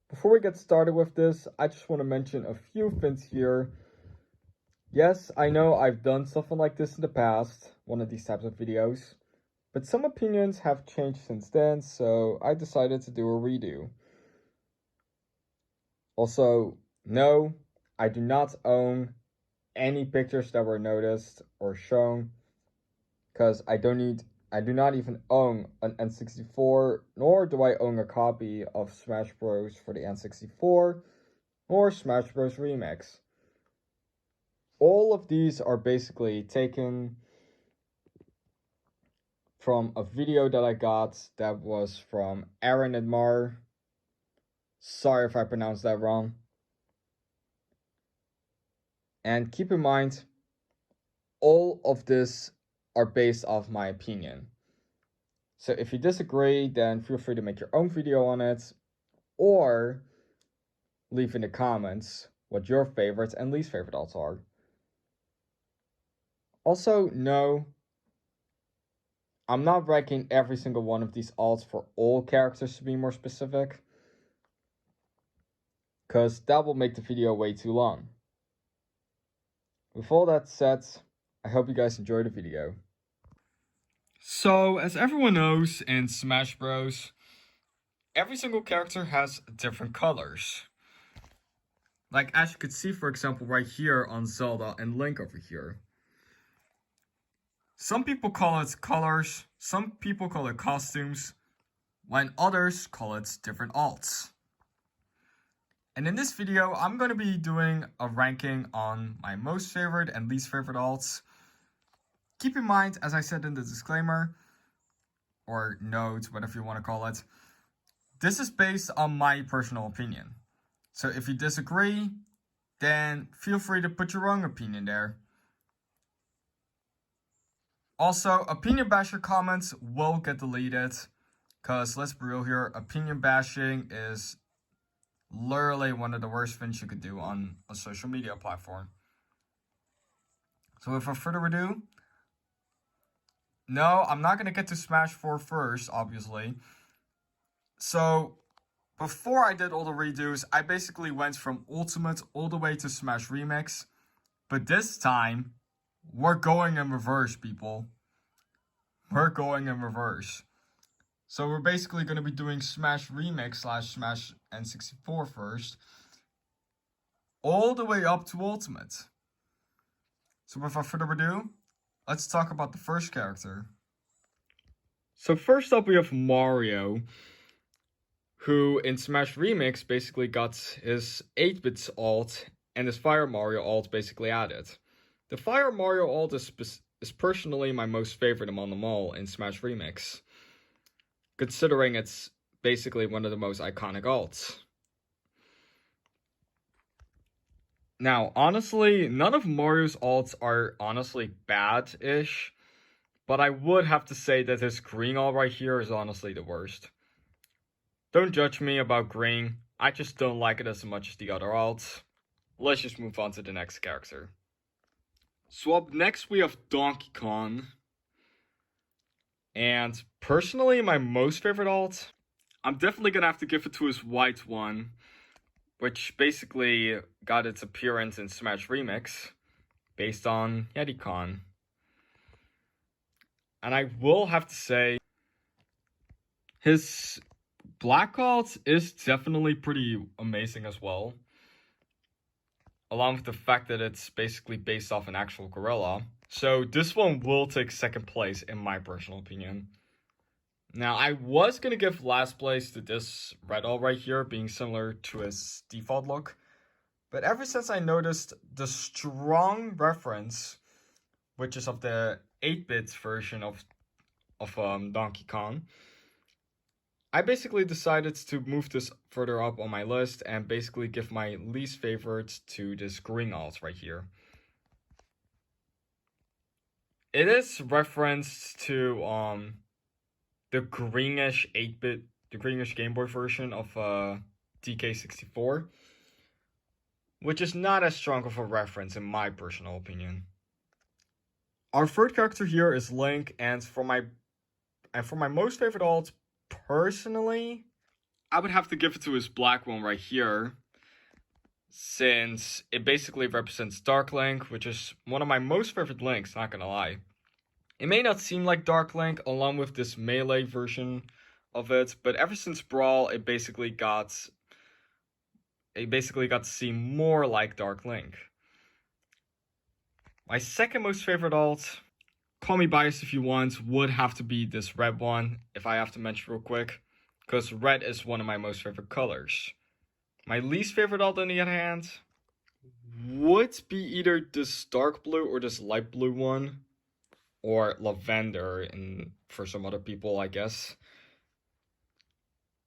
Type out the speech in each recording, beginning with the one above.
Before we get started with this, I just want to mention a few things here. Yes, I know I've done something like this in the past, one of these types of videos, but some opinions have changed since then, so I decided to do a redo. Also, no, I do not own any pictures that were noticed or shown, because I do not even own an N64, nor do I own a copy of Smash Bros. For the N64, or Smash Bros. Remix. All of these are basically taken from a video that I got that was from Aaron Edmar. Sorry if I pronounced that wrong. And keep in mind, all of this are based off my opinion. So if you disagree, then feel free to make your own video on it, or leave in the comments what your favorites and least favorite alts are. Also, no, I'm not ranking every single one of these alts for all characters to be more specific, because that will make the video way too long. With all that said, I hope you guys enjoyed the video. So, as everyone knows in Smash Bros, every single character has different colors. Like, as you could see, for example, right here on Zelda and Link over here. Some people call it colors, some people call it costumes, when others call it different alts. And in this video, I'm going to be doing a ranking on my most favorite and least favorite alts. Keep in mind, as I said in the disclaimer, or note, whatever you want to call it, this is based on my personal opinion. So if you disagree, then feel free to put your own opinion there. Also, opinion basher comments will get deleted, because let's be real here, opinion bashing is literally one of the worst things you could do on a social media platform. So without further ado, no, I'm not going to get to Smash 4 first, obviously. So, before I did all the redos, I basically went from Ultimate all the way to Smash Remix. But this time, we're going in reverse, people. We're going in reverse. So we're basically going to be doing Smash Remix / Smash N64 first, all the way up to Ultimate. So without further ado, let's talk about the first character. So first up we have Mario, who in Smash Remix basically got his 8-bits alt and his Fire Mario alt basically added. The Fire Mario alt is personally my most favorite among them all in Smash Remix, considering it's basically one of the most iconic alts. Now, honestly, none of Mario's alts are honestly bad-ish, but I would have to say that his green alt right here is honestly the worst. Don't judge me about green, I just don't like it as much as the other alts. Let's just move on to the next character. So up next we have Donkey Kong. And personally, my most favorite alt, I'm definitely gonna have to give it to his white one, which basically got its appearance in Smash Remix, based on YetiCon. And I will have to say, his black alt is definitely pretty amazing as well, along with the fact that it's basically based off an actual gorilla. So this one will take second place in my personal opinion. Now, I was going to give last place to this red alt right here, being similar to his default look. But ever since I noticed the strong reference, which is of the 8-bit version of Donkey Kong, I basically decided to move this further up on my list and basically give my least favorite to this green alt right here. It is referenced to the greenish 8-bit, the greenish Game Boy version of DK64, which is not as strong of a reference in my personal opinion. Our third character here is Link, and for my most favorite alt, personally, I would have to give it to his black one right here, since it basically represents Dark Link, which is one of my most favorite links, not gonna lie. It may not seem like Dark Link along with this melee version of it, but ever since Brawl, it basically got to seem more like Dark Link. My second most favorite alt, call me biased if you want, would have to be this red one, if I have to mention real quick, because red is one of my most favorite colors. My least favorite alt, on the other hand, would be either this dark blue or this light blue one, or lavender for some other people, I guess.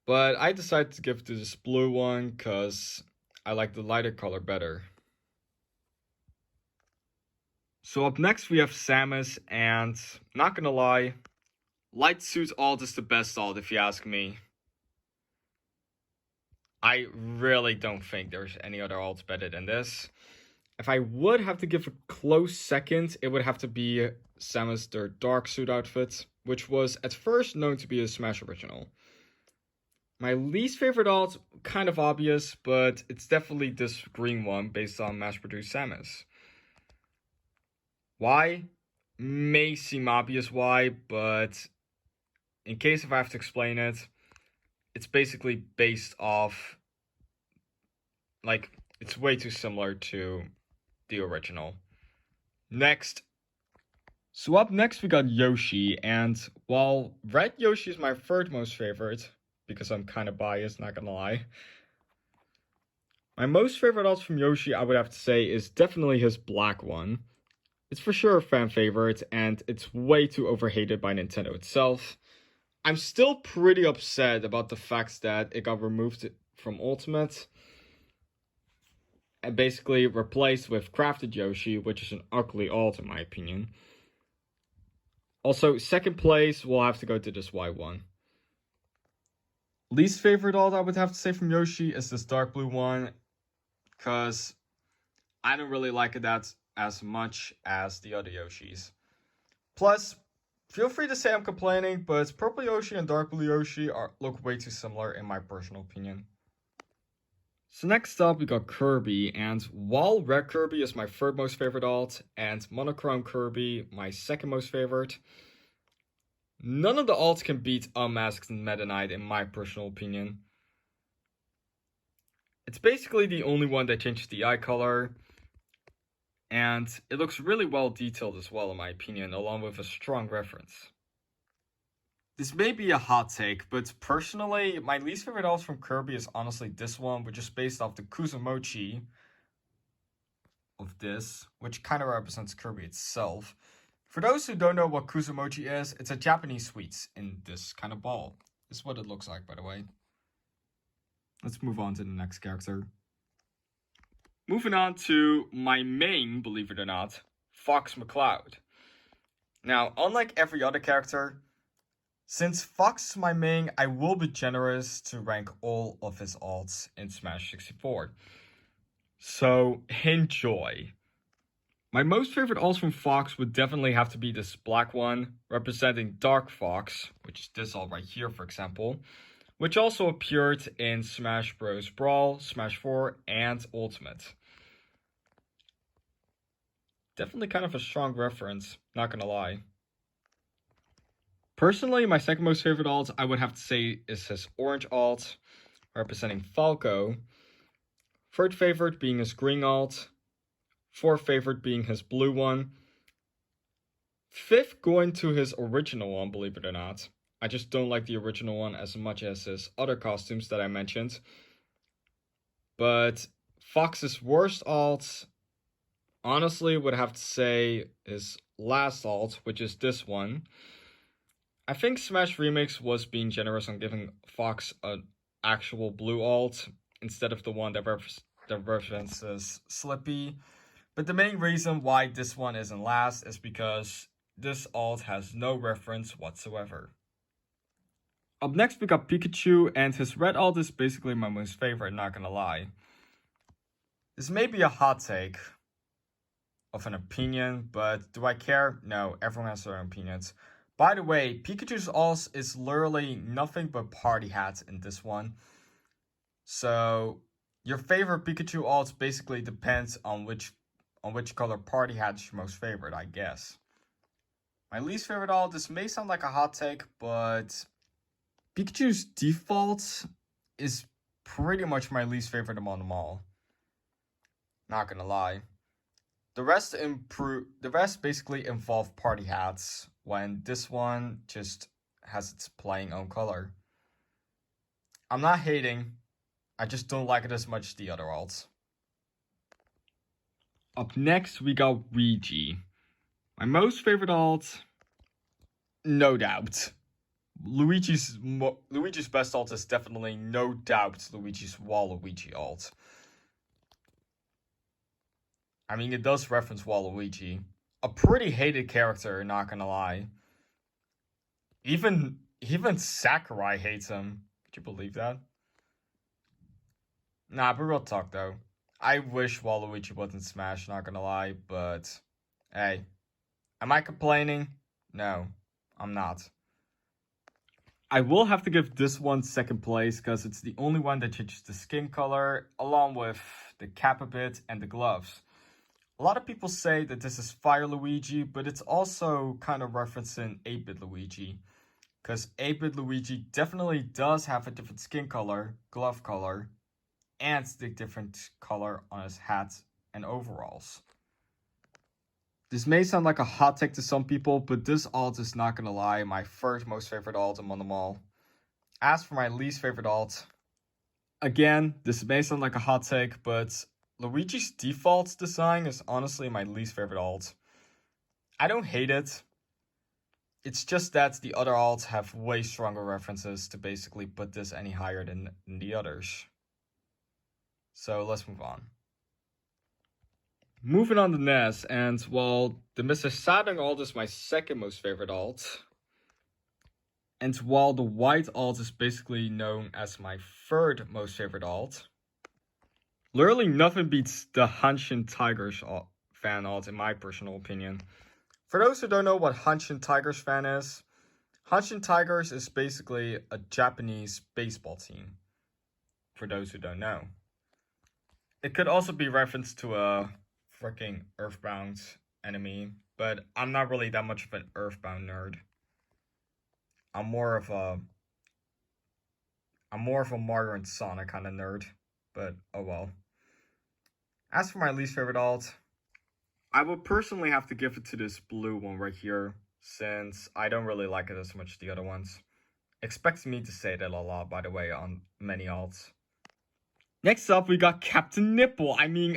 But I decided to give it to this blue one because I like the lighter color better. So up next we have Samus, and not gonna lie, Light Suit alt is the best alt if you ask me. I really don't think there's any other alts better than this. If I would have to give a close second, it would have to be Samus their Dark Suit outfit, which was at first known to be a Smash original. My least favorite alt, kind of obvious, but it's definitely this green one based on mass-produced Samus. Why? May seem obvious why, but in case if I have to explain it, it's basically based off, like, it's way too similar to the original. Next. So up next we got Yoshi, and while red Yoshi is my third most favorite, because I'm kind of biased, not gonna lie, my most favorite alt from Yoshi, I would have to say, is definitely his black one. It's for sure a fan favorite, and it's way too overhated by Nintendo itself. I'm still pretty upset about the fact that it got removed from Ultimate and basically replaced with Crafted Yoshi, which is an ugly alt in my opinion. Also, second place will have to go to this white one. Least favorite alt I would have to say from Yoshi is this dark blue one, because I don't really like it as much as the other Yoshis. Plus, feel free to say I'm complaining, but purple Yoshi and dark blue Yoshi look way too similar in my personal opinion. So next up we got Kirby, and while red Kirby is my third most favorite alt, and monochrome Kirby my second most favorite, none of the alts can beat Unmasked and Meta Knight in my personal opinion. It's basically the only one that changes the eye color, and it looks really well detailed as well in my opinion, along with a strong reference. This may be a hot take, but personally, my least favorite alt from Kirby is honestly this one, which is based off the Kuzumochi of this, which kind of represents Kirby itself. For those who don't know what Kuzumochi is, it's a Japanese sweets in this kind of ball. This is what it looks like, by the way. Let's move on to the next character. Moving on to my main, believe it or not, Fox McCloud. Now, unlike every other character, since Fox is my main, I will be generous to rank all of his alts in Smash 64. So, enjoy. My most favorite alts from Fox would definitely have to be this black one, representing Dark Fox, which is this alt right here, for example, which also appeared in Smash Bros. Brawl, Smash 4, and Ultimate. Definitely kind of a strong reference, not gonna lie. Personally, my second most favorite alt I would have to say is his orange alt, representing Falco. Third favorite being his green alt. Fourth favorite being his blue one. Fifth going to his original one, believe it or not. I just don't like the original one as much as his other costumes that I mentioned. But Fox's worst alt, honestly, would have to say his last alt, which is this one. I think Smash Remix was being generous on giving Fox an actual blue alt instead of the one that references Slippy. But the main reason why this one isn't last is because this alt has no reference whatsoever. Up next we got Pikachu, and his red alt is basically my most favorite, not gonna lie. This may be a hot take of an opinion, but do I care? No, everyone has their own opinions. By the way, Pikachu's ult is literally nothing but party hats in this one. So your favorite Pikachu ult basically depends on which color party hat is your most favorite, I guess. My least favorite ult, this may sound like a hot take, but Pikachu's default is pretty much my least favorite among them all. Not gonna lie. The rest basically involve party hats, when this one just has its plain own color. I'm not hating, I just don't like it as much as the other alts. Up next, we got Ouija. My most favorite alt, no doubt. Luigi's best alt is definitely, no doubt, Luigi's Waluigi alt. I mean, it does reference Waluigi. A pretty hated character, not gonna lie. Even Sakurai hates him. Could you believe that? Nah, but real talk though. I wish Waluigi wasn't Smash, not gonna lie, but hey. Am I complaining? No, I'm not. I will have to give this one second place because it's the only one that changes the skin color, along with the cap a bit and the gloves. A lot of people say that this is Fire Luigi, but it's also kind of referencing 8-bit Luigi. Because 8-bit Luigi definitely does have a different skin color, glove color, and the different color on his hat and overalls. This may sound like a hot take to some people, but this alt is, not gonna lie, my first most favorite alt among them all. As for my least favorite alt, again, this may sound like a hot take, but Luigi's default design is honestly my least favorite alt. I don't hate it. It's just that the other alts have way stronger references to basically put this any higher than the others. So let's move on. Moving on to Ness, and while the Mr. Saturn alt is my second most favorite alt, and while the white alt is basically known as my third most favorite alt, literally nothing beats the Hanshin Tigers fan alt in my personal opinion. For those who don't know what Hanshin Tigers fan is, Hanshin Tigers is basically a Japanese baseball team. For those who don't know. It could also be referenced to a freaking Earthbound enemy, but I'm not really that much of an Earthbound nerd. I'm more of a Mario and Sonic kind of nerd, but oh well. As for my least favorite alt, I would personally have to give it to this blue one right here, since I don't really like it as much as the other ones. Expect me to say that a lot, by the way, on many alts. Next up, we got Captain Nipple. I mean,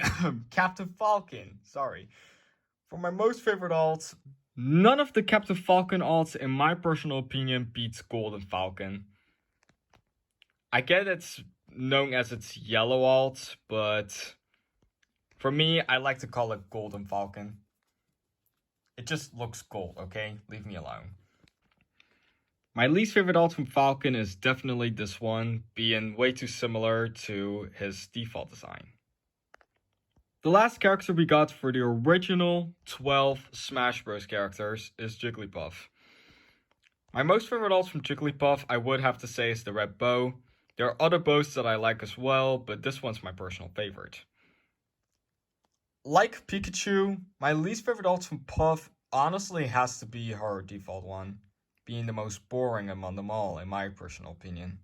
Captain Falcon. Sorry. For my most favorite alt, none of the Captain Falcon alts, in my personal opinion, beats Golden Falcon. I get it's known as its yellow alt, but for me, I like to call it Golden Falcon. It just looks gold, okay? Leave me alone. My least favorite alt from Falcon is definitely this one, being way too similar to his default design. The last character we got for the original 12 Smash Bros. Characters is Jigglypuff. My most favorite alt from Jigglypuff, I would have to say, is the red bow. There are other bows that I like as well, but this one's my personal favorite. Like Pikachu, my least favorite alt from Puff honestly has to be her default one, being the most boring among them all, in my personal opinion.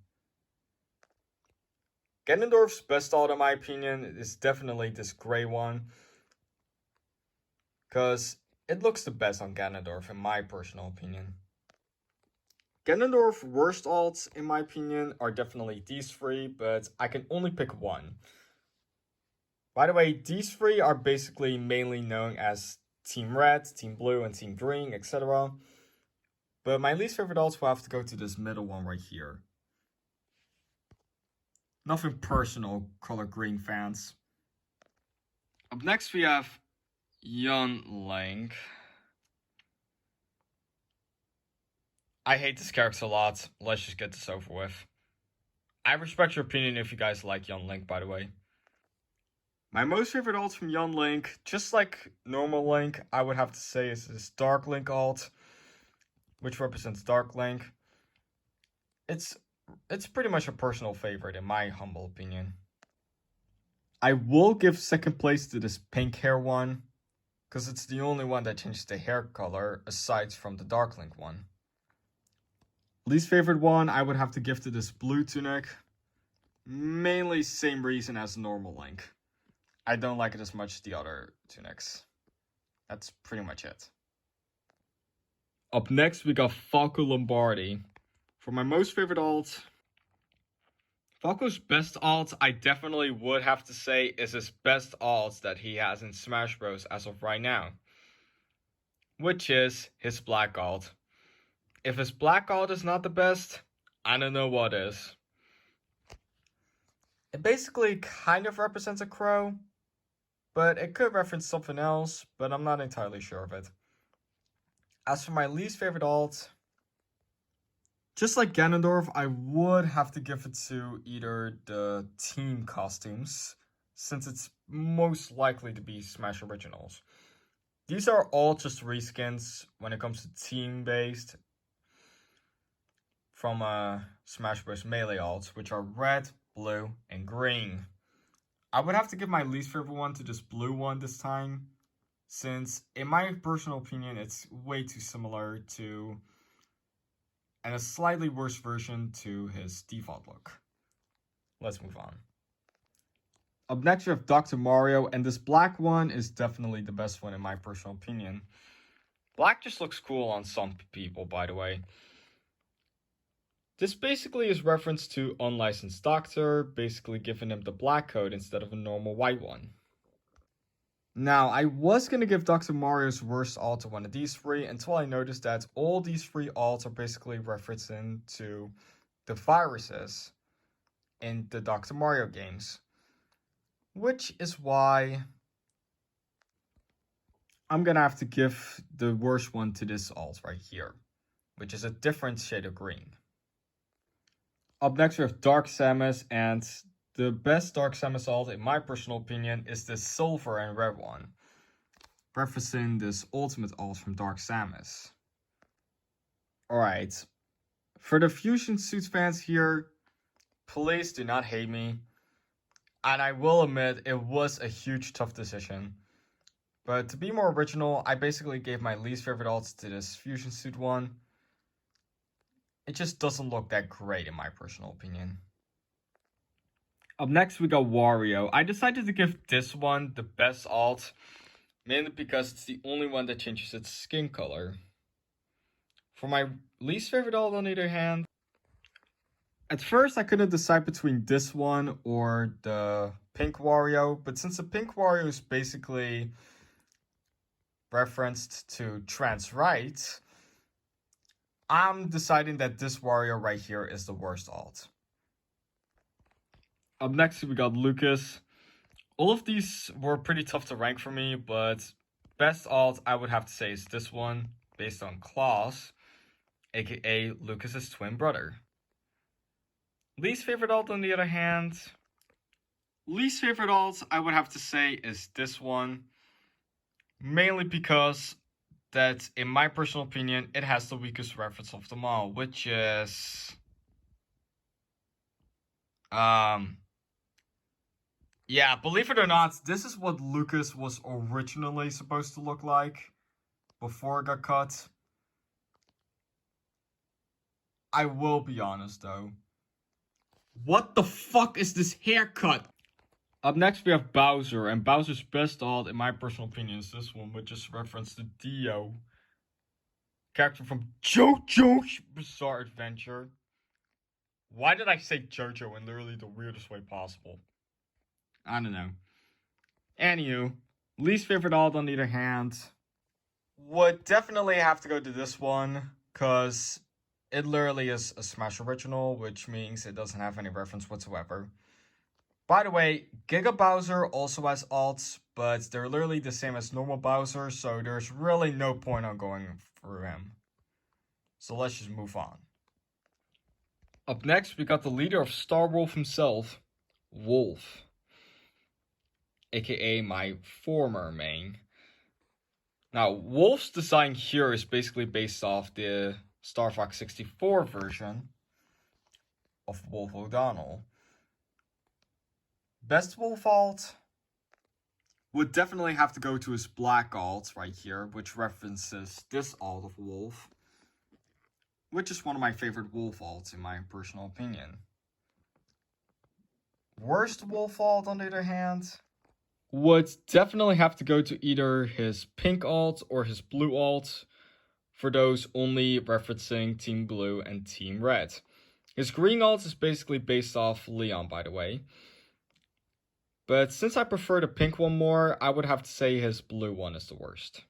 Ganondorf's best alt, in my opinion, is definitely this gray one, because it looks the best on Ganondorf, in my personal opinion. Ganondorf's worst alts, in my opinion, are definitely these three, but I can only pick one. By the way, these three are basically mainly known as Team Red, Team Blue, and Team Green, etc. But my least favorite alts will have to go to this middle one right here. Nothing personal, Color Green fans. Up next we have Young Link. I hate this character a lot. Let's just get this over with. I respect your opinion if you guys like Young Link, by the way. My most favorite alt from Young Link, just like normal Link, I would have to say is this Dark Link alt. which represents Dark Link. It's pretty much a personal favorite in my humble opinion. I will give second place to this pink hair one, because it's the only one that changes the hair color aside from the Dark Link one. Least favorite one I would have to give to this blue tunic. Mainly same reason as normal Link. I don't like it as much as the other tunics. That's pretty much it. Up next we got Falco Lombardi. For my most favorite alt, Falco's best alt, I definitely would have to say, is his best alt that he has in Smash Bros. As of right now, which is his black alt. If his black alt is not the best, I don't know what is. It basically kind of represents a crow, but it could reference something else, but I'm not entirely sure of it. As for my least favorite alt, just like Ganondorf, I would have to give it to either the team costumes, since it's most likely to be Smash Originals. These are all just reskins when it comes to team-based from Smash Bros. Melee alts, which are red, blue, and green. I would have to give my least favorite one to this blue one this time, since in my personal opinion, it's way too similar to, and a slightly worse version to his default look. Let's move on. Up next we have Dr. Mario, and this black one is definitely the best one in my personal opinion. Black just looks cool on some people, by the way. This basically is reference to Unlicensed Doctor, basically giving him the black coat instead of a normal white one. Now, I was going to give Dr. Mario's worst alt to one of these three until I noticed that all these three alts are basically referencing to the viruses in the Dr. Mario games. Which is why I'm going to have to give the worst one to this alt right here, which is a different shade of green. Up next we have Dark Samus, and the best Dark Samus alt, in my personal opinion, is the silver and red one, referencing this ultimate alt from Dark Samus. Alright, for the Fusion Suits fans here, please do not hate me. And I will admit, it was a huge tough decision. But to be more original, I basically gave my least favorite alts to this Fusion Suit one. It just doesn't look that great in my personal opinion. Up next we got Wario. I decided to give this one the best alt, mainly because it's the only one that changes its skin color. For my least favorite alt, on the other hand, at first I couldn't decide between this one or the pink Wario, but since the pink Wario is basically referenced to trans rights, I'm deciding that this Wario right here is the worst alt. Up next we got Lucas. All of these were pretty tough to rank for me, but best alt I would have to say is this one, based on Klaus, aka Lucas's twin brother. Least favorite alt, on the other hand, least favorite alt I would have to say is this one, mainly because that, in my personal opinion, it has the weakest reference of them all, which is yeah, believe it or not, this is what Lucas was originally supposed to look like before it got cut. I will be honest though. What the fuck is this haircut? Up next we have Bowser, and Bowser's best alt, in my personal opinion, is this one, which is reference to Dio, character from JoJo's Bizarre Adventure. Why did I say JoJo in literally the weirdest way possible? I don't know. Anywho, least favorite alt, on the other hand, would definitely have to go to this one, because it literally is a Smash original, which means it doesn't have any reference whatsoever. By the way, Giga Bowser also has alts, but they're literally the same as normal Bowser, so there's really no point on going through him. So let's just move on. Up next, we got the leader of Star Wolf himself, Wolf, aka my former main. Now, Wolf's design here is basically based off the Star Fox 64 version of Wolf O'Donnell. Best Wolf alt would definitely have to go to his black alt right here, which references this alt of Wolf, which is one of my favorite Wolf alts in my personal opinion. Worst Wolf alt, on the other hand, would definitely have to go to either his pink alt or his blue alt, for those only referencing Team Blue and Team Red. His green alt is basically based off Leon, by the way. But since I prefer the pink one more, I would have to say his blue one is the worst.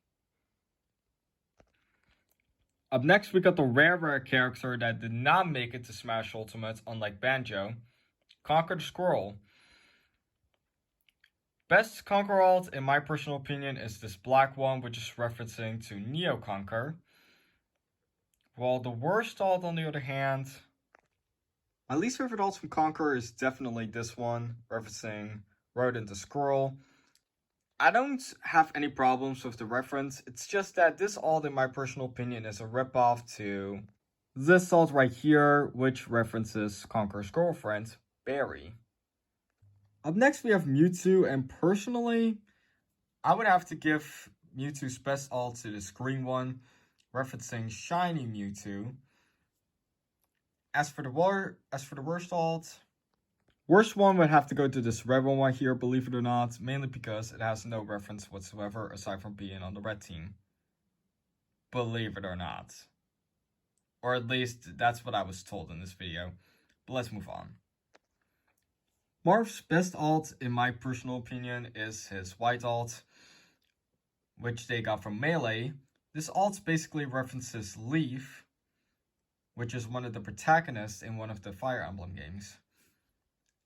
Up next, we got the rare character that did not make it to Smash Ultimate, unlike Banjo, Conker the Squirrel. Best Conker alt, in my personal opinion, is this black one, which is referencing to Neo Conker. While the worst alt, on the other hand, my least favorite alt from Conker is definitely this one, referencing Rodent the Squirrel. I don't have any problems with the reference, it's just that this alt, in my personal opinion, is a ripoff to this alt right here, which references Conker's girlfriend, Barry. Up next, we have Mewtwo, and personally, I would have to give Mewtwo's best alt to this green one, referencing Shiny Mewtwo. As for the worst alt, worst one would have to go to this red one right here, believe it or not, mainly because it has no reference whatsoever aside from being on the red team. Believe it or not. Or at least, that's what I was told in this video. But let's move on. Marth's best alt, in my personal opinion, is his white alt, which they got from Melee. This alt basically references Leaf, which is one of the protagonists in one of the Fire Emblem games.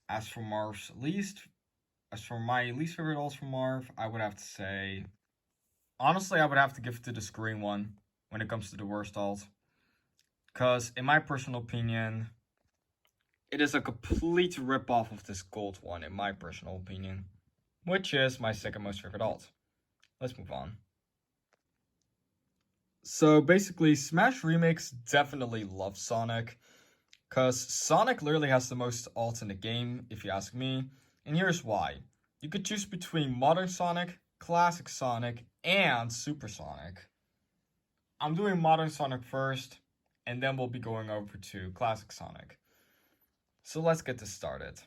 As for my least favorite alts from Marth, I would have to say, honestly, I would have to give it to the green one when it comes to the worst alt. Because, in my personal opinion, it is a complete ripoff of this gold one, in my personal opinion. Which is my second most favorite alt. Let's move on. So basically, Smash Remix definitely loves Sonic. Because Sonic literally has the most alts in the game, if you ask me. And here's why. You could choose between Modern Sonic, Classic Sonic, and Super Sonic. I'm doing Modern Sonic first, and then we'll be going over to Classic Sonic. So let's get this started.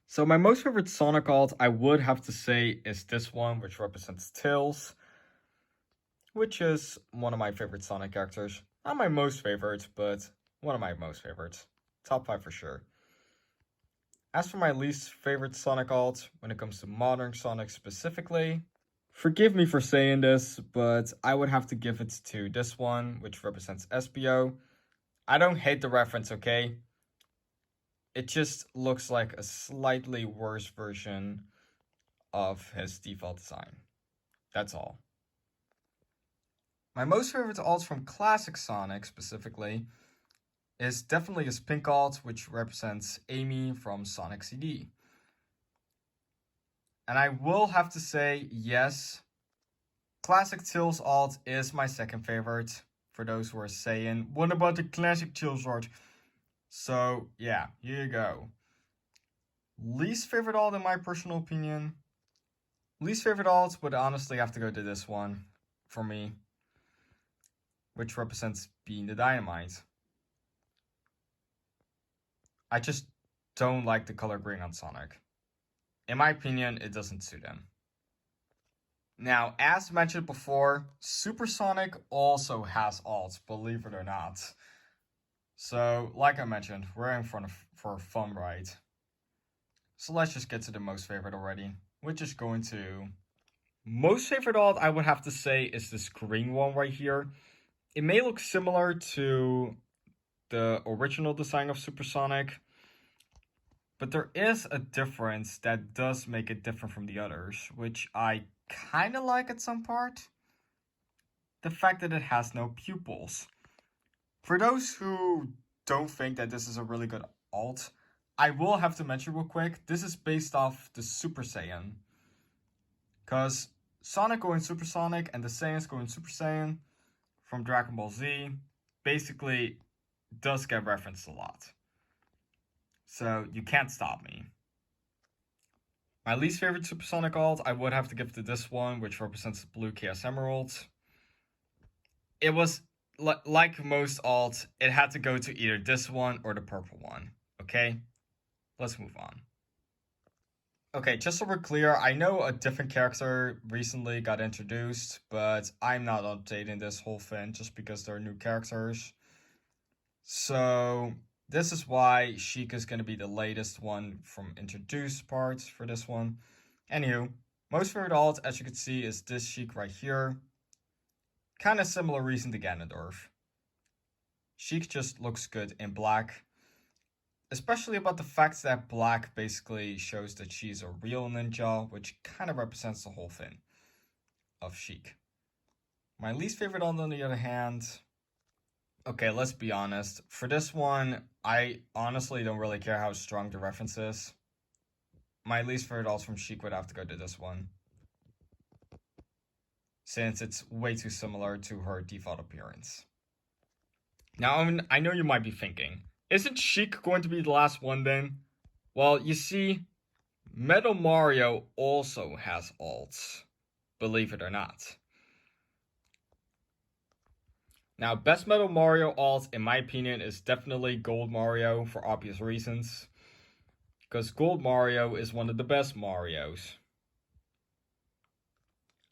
So my most favorite Sonic alt, I would have to say, is this one, which represents Tails, which is one of my favorite Sonic characters. Not my most favorite, but one of my most favorites. Top 5 for sure. As for my least favorite Sonic alt, when it comes to Modern Sonic specifically, forgive me for saying this, but I would have to give it to this one, which represents Espio. I don't hate the reference, okay? It just looks like a slightly worse version of his default design. That's all. My most favorite alts from Classic Sonic specifically is definitely his pink alt, which represents Amy from Sonic CD. And I will have to say, yes, Classic Tails alt is my second favorite, for those who are saying, what about the Classic Tails art? So, yeah, here you go. Least favorite alt, in my personal opinion. Least favorite alt would honestly have to go to this one, for me, which represents Being the Dynamite. I just don't like the color green on Sonic. In my opinion, it doesn't suit him. Now, as mentioned before, Super Sonic also has alts, believe it or not. So, like I mentioned, we're in for a fun ride. So let's just get to the most favorite already, which is going to... Most favorite alt, I would have to say, is this green one right here. It may look similar to the original design of Super Sonic, but there is a difference that does make it different from the others, which I kind of like at some part. The fact that it has no pupils. For those who don't think that this is a really good alt, I will have to mention real quick, this is based off the Super Saiyan. Because Sonic going Super Sonic and the Saiyans going Super Saiyan from Dragon Ball Z, basically does get referenced a lot. So you can't stop me. My least favorite Supersonic alt, I would have to give to this one, which represents the blue Chaos Emerald. It was, like most alts, it had to go to either this one or the purple one. Okay? Let's move on. Okay, just so we're clear, I know a different character recently got introduced, but I'm not updating this whole thing just because they're new characters. So this is why Sheik is going to be the latest one from introduced parts for this one. Anywho, most favorite alt, as you can see, is this Sheik right here. Kind of similar reason to Ganondorf. Sheik just looks good in black. Especially about the fact that black basically shows that she's a real ninja, which kind of represents the whole thing of Sheik. My least favorite alt, on the other hand, okay, let's be honest. For this one, I honestly don't really care how strong the reference is. My least favorite alt from Sheik would have to go to this one, since it's way too similar to her default appearance. Now, I know you might be thinking, isn't Sheik going to be the last one then? Well, you see, Metal Mario also has alts, believe it or not. Now, best Metal Mario alt, in my opinion, is definitely Gold Mario for obvious reasons. Because Gold Mario is one of the best Marios.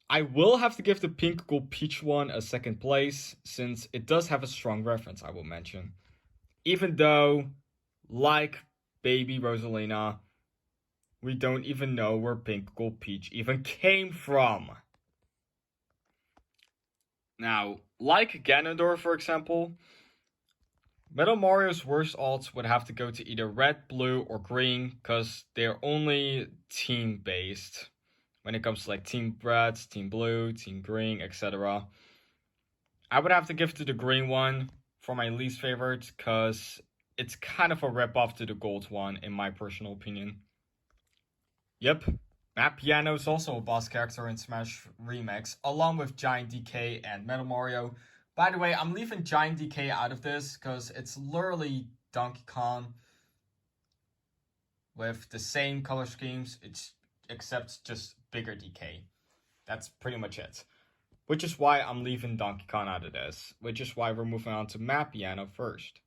I will have to give the Pink Gold Peach one a second place, since it does have a strong reference, I will mention. Even though, like Baby Rosalina, we don't even know where Pink Gold Peach even came from. Now, like Ganondorf, for example, Metal Mario's worst alts would have to go to either red, blue, or green, because they're only team-based. When it comes to like Team Red, Team Blue, Team Green, etc. I would have to give to the green one for my least favorite, because it's kind of a rip-off to the gold one, in my personal opinion. Yep, Matt Piano is also a boss character in Smash Remix, along with Giant DK and Metal Mario. By the way, I'm leaving Giant DK out of this, because it's literally Donkey Kong with the same color schemes, except just bigger DK. That's pretty much it. Which is why I'm leaving Donkey Kong out of this. Which is why we're moving on to Matt Piano first.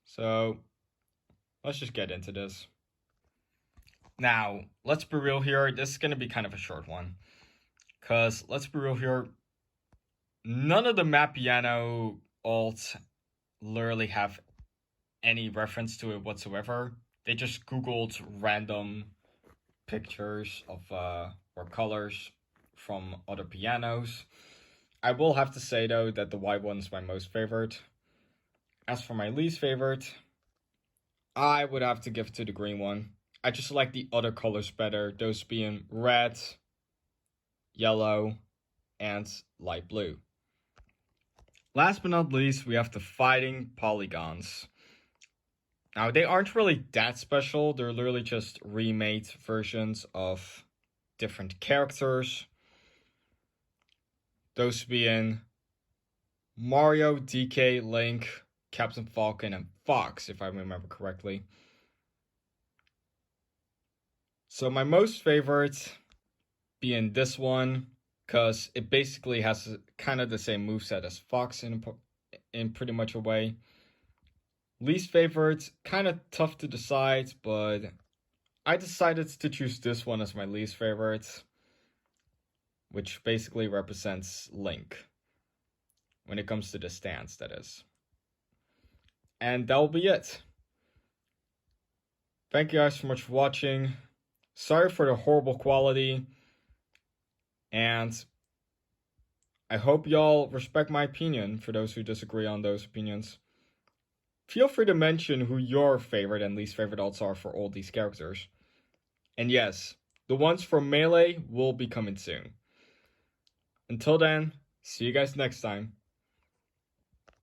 So, let's just get into this. Now, let's be real here. This is going to be kind of a short one. Because, let's be real here. None of the Matt Piano alts literally have any reference to it whatsoever. They just Googled random pictures of, or colors from other pianos. I will have to say though that the white one is my most favorite. As for my least favorite, I would have to give to the green one. I just like the other colors better, those being red, yellow, and light blue. Last but not least, we have the fighting polygons. Now, they aren't really that special, they're literally just remade versions of different characters. Those being Mario, DK, Link, Captain Falcon, and Fox, if I remember correctly. So my most favorite being this one, because it basically has kind of the same moveset as Fox in pretty much a way. Least favorite, kind of tough to decide, but I decided to choose this one as my least favorite, which basically represents Link, when it comes to the stance, that is. And that'll be it. Thank you guys so much for watching. Sorry for the horrible quality, and I hope y'all respect my opinion for those who disagree on those opinions. Feel free to mention who your favorite and least favorite alts are for all these characters. And yes, the ones from Melee will be coming soon. Until then, see you guys next time.